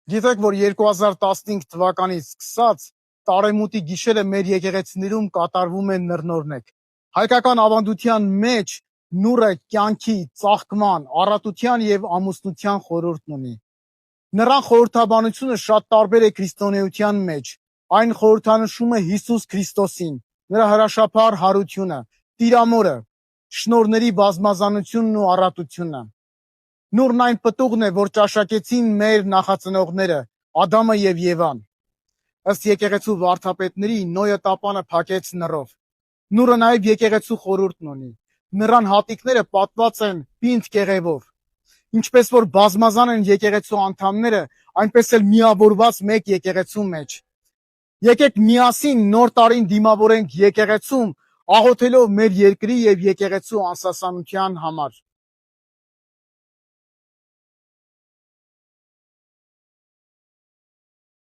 Գիտեք, որ 2015 թվականից սկսած տարեմուտի գիշերը մեր եկեղեցիներում կատարվում են նռնորներ։ Հայկական ավանդության մեջ նուռը կյանքի, ծաղկման, առատության եւ ամուսնության խորհուրդն ունի։ Նրան խորհրդաբանությունը շատ տարբեր է քրիստոնեության մեջ։ Այն խորհրդանշում է Հիսուս Քրիստոսին, նրա հրաշափառ հարությունը, Տիրամորը, շնորհների բազմազանությունն ու առատությունը։ Նուրն այն պտուղն է, որ ճաշակեցին մեր նախածնողները, Ադամը եւ Եվան։ Ըստ եկեղեցու վարդապետների Նոյը տապանը փակեց նռով։ Նուրը նաեւ եկեղեցու խորհուրդն ունի։ Նրան հատիկները պատված են պինդ կեղևով։ Ինչպես որ բազմազան են եկեղեցու անդամները, այնպես էլ միավորված մեկ եկեղեցու մեջ։ Եկեք միասին նոր տարին դիմավորենք եկեղեցում, աղոթելով մեր երկրի եւ եկեղեցու անսասանության համար։